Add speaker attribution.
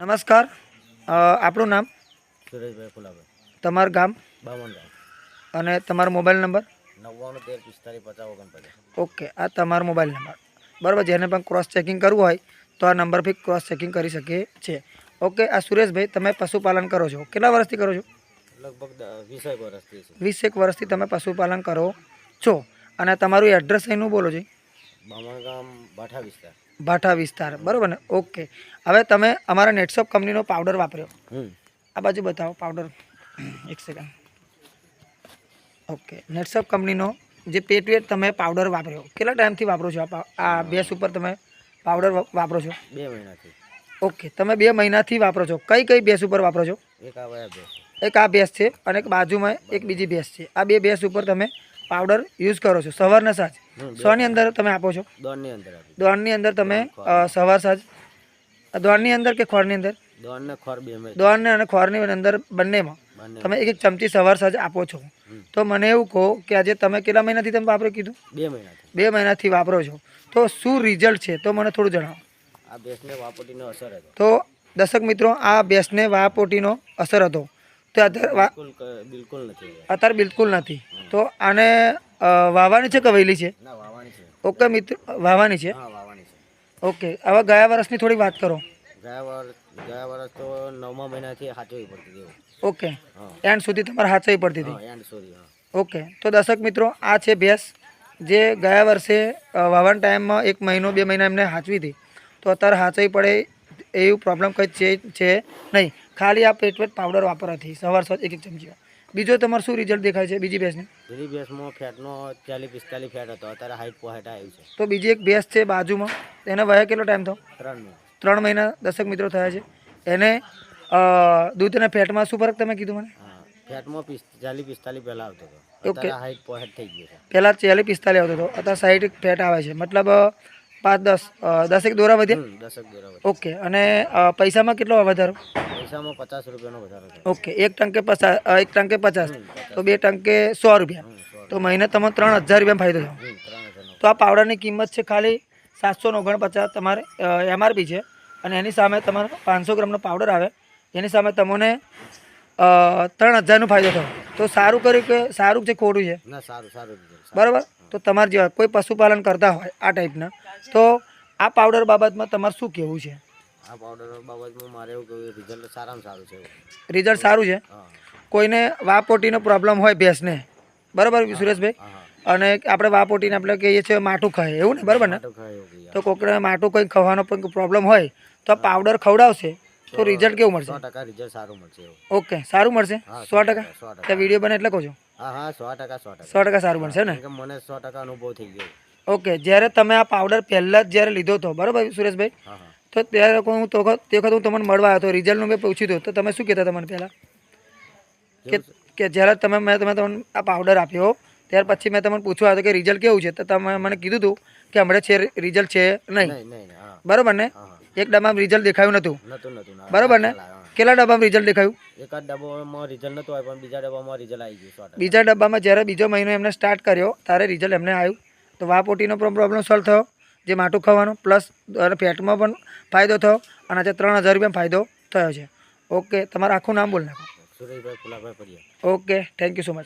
Speaker 1: નમસ્કાર. આપણું નામ?
Speaker 2: સુરેશભાઈ ફુલાભાઈ.
Speaker 1: તમારું ગામ
Speaker 2: બામણગામ.
Speaker 1: અને તમારો મોબાઈલ નંબર?
Speaker 2: 9913454550.
Speaker 1: ઓકે, આ તમારો મોબાઈલ નંબર બરાબર. જેને પણ ક્રોસ ચેકિંગ કરવું હોય તો આ નંબરથી ક્રોસ ચેકિંગ કરી શકે છે. ઓકે, આ સુરેશભાઈ, તમે પશુપાલન કરો છો, કેટલા વર્ષથી કરો છો?
Speaker 2: લગભગ 20 વર્ષથી છે.
Speaker 1: 20 વર્ષથી તમે પશુપાલન કરો છો. અને તમારું એડ્રેસ એનું બોલો છે?
Speaker 2: બામણગામ ભાઠા વિસ્તાર.
Speaker 1: ભાઠા વિસ્તાર, બરાબર ને? ઓકે, હવે તમે અમારા નેટસોપ કંપનીનો પાવડર વાપર્યો. આ બાજુ બતાવો પાવડર, એક સેકન્ડ. ઓકે, નેટસોપ કંપનીનો જે પેટવેટ તમે પાવડર વાપર્યો, કેટલા ટાઈમથી વાપરો છો? આ ભેંસ ઉપર તમે પાવડર વાપરો છો?
Speaker 2: 2 મહિનાથી.
Speaker 1: ઓકે, તમે 2 મહિનાથી વાપરો છો. કઈ કઈ ભેંસ ઉપર વાપરો છો?
Speaker 2: એક આ ભેંસ.
Speaker 1: એક આ ભેંસ છે અને એક બાજુમાં એક બીજી ભેંસ છે. આ 2 ભેંસ ઉપર તમે પાવડર યુઝ કરો છો સવારના સાંજ. 100ની અંદર તમે આપો છો?
Speaker 2: દોડની અંદર.
Speaker 1: દોડની અંદર તમે સવાર સાંજ. દોડની અંદર કે ખોરની અંદર?
Speaker 2: દોડને ખોર બે.
Speaker 1: દોડને અને ખોરની અંદર બંનેમાં તમે એક એક ચમચી સવાર સાંજ આપો છો. તો મને એવું કહો કે આજે તમે કેટલા મહિનાથી તમે વાપરો કીધું?
Speaker 2: 2 મહિનાથી.
Speaker 1: 2 મહિનાથી વાપરો છો. તો શું રિઝલ્ટ છે તો મને થોડું જણાવો.
Speaker 2: આ ભેંસને વાપોટીનો અસર હતો.
Speaker 1: તો દર્શક મિત્રો, આ ભેંસને વાપોટીનો અસર હતો. તો
Speaker 2: બિલકુલ નથી.
Speaker 1: અત્યારે બિલકુલ નથી. તો આને વાવવાની છે કે વહેલી છે?
Speaker 2: ના, વાવવાની છે.
Speaker 1: ઓકે મિત્રો, વાવવાની છે.
Speaker 2: હા, વાવવાની છે.
Speaker 1: ઓકે, હવે ગયા વર્ષની થોડી વાત કરો.
Speaker 2: ગયા વર્ષ તો 9મા મહિનાથી સાચવવી પડતી હતી.
Speaker 1: ઓકે, એન્ડ સુધી તમારે સાચવવી પડતી હતી.
Speaker 2: એન્ડ સુધી.
Speaker 1: ઓકે, તો દર્શક મિત્રો, આ છે ભેંસ જે ગયા વર્ષે વાવવાના ટાઈમમાં 1 મહિનો 2 મહિના એમને સાચવી હતી. તો અત્યારે સાચવી પડે એવું પ્રોબ્લેમ કંઈ છે નહીં. ખાલી આ પેટવેટ પાવડર વાપરવાથી સવાર સાંજ એક એક ચમચી. બીજો તમારે શું રિઝલ્ટ દેખાય છે બીજી ભેંસને?
Speaker 2: બીજી ભેંસમાં ફેટનો 40-45 ફેટ હતો, અત્યારે 60-65 આવ્યું છે.
Speaker 1: તો બીજી એક ભેંસ છે બાજુમાં, એને વયા કેટલો ટાઈમ થયો?
Speaker 2: 3 મહિના.
Speaker 1: 3 મહિના દર્શક મિત્રો થયા છે. એને દૂધના ફેટમાં શું ફરક તમે કીધું મને?
Speaker 2: ફેટમાં 40-45 પહેલાં આવતો હતો, અત્યારે 60-65 થઈ ગયો છે.
Speaker 1: પહેલાં 40-45 આવતો હતો, અત્યારે 60 ફેટ આવે છે. મતલબ 5-10 દોરા વધ્યા.
Speaker 2: 10 દોરા વધ્યા.
Speaker 1: ઓકે, અને પૈસામાં કેટલો વધારો?
Speaker 2: પૈસામાં 50 રૂપિયાનો વધારો છે.
Speaker 1: ઓકે, એક ટંકે 50, તો 2 ટંકે 100 રૂપિયા. તો મહિને તમને 3000 રૂપિયા ફાયદો થયો. તો આ પાવડરની કિંમત છે ખાલી 749 તમારે MRP છે. અને એની સામે તમારે 500 ગ્રામનો પાવડર આવે, એની સામે તમને 3000નો ફાયદો થયો. તો સારું કર્યું કે સારું છે ખોટું છે?
Speaker 2: ના, સારું.
Speaker 1: બરાબર. તો તમારે જેવા કોઈ પશુપાલન કરતા હોય આ ટાઈપના, તો આ પાવડર બાબતમાં તમારે શું કહેવું છે?
Speaker 2: આ પાવડર બાબતમાં મારે એવું કહ્યું, રિઝલ્ટ સારામાં સારું છે.
Speaker 1: રિઝલ્ટ સારું છે. કોઈને વાપોટીનો પ્રોબ્લેમ હોય ભેંસને, બરાબર સુરેશભાઈ, અને આપણે વાપોટીને આપણે કહીએ છીએ માઠું ખાય, એવું ને? બરાબર ને? તો કોકને માઠું કંઈ ખાવાનો પણ પ્રોબ્લેમ હોય તો આ પાવડર ખવડાવશે તો રિઝલ્ટ કેવું મળશે?
Speaker 2: 100% રિઝલ્ટ સારું મળશે.
Speaker 1: ઓકે, સારું મળશે 100%. ત્યાં વિડીયો બને એટલે કહો છો.
Speaker 2: હા, 100%
Speaker 1: 100% સારું મળશે ને?
Speaker 2: મને 100% અનુભવ થઈ ગયો.
Speaker 1: ઓકે, જ્યારે તમે આ પાવડર પહેલાં જ જ્યારે લીધો હતો, બરાબર સુરેશભાઈ, તો ત્યારે તે વખત હું તમને મળવા આવ્યો હતો, રિઝલ્ટનું મેં પૂછ્યું હતું, તો તમે શું કહેતા તમને પહેલાં કે જ્યારે મેં તમને આ પાવડર આપ્યો ત્યાર પછી મેં તમને પૂછવા હતો કે રિઝલ્ટ કેવું છે, તો તમે મને કીધું હતું કે હમણાં છે રિઝલ્ટ છે નહીં, બરાબર ને? એક ડબ્બામાં રિઝલ્ટ દેખાયું નહોતું, બરાબર ને? કેટલા ડબ્બામાં રિઝલ્ટ દેખાયું?
Speaker 2: એક જ ડબ્બામાં રિઝલ્ટ નહોતું આવ્યું, પણ બીજા ડબ્બામાં રિઝલ્ટ આવી ગયું.
Speaker 1: બીજા ડબ્બામાં જ્યારે બીજો મહિનો એમને સ્ટાર્ટ કર્યો ત્યારે રિઝલ્ટ એમને આવ્યું. તો વાપોટીનો પ્રોબ્લેમ સોલ્વ થયો, જે માટું ખાવાનું પ્લસ ફેટમાં પણ ફાયદો થયો, અને આજે 3000 રૂપિયા ફાયદો થયો છે. ઓકે, તમારું આખું નામ બોલ નાખો.
Speaker 2: Sureshbhai Phulabhai Pariya.
Speaker 1: Okay, thank you so much.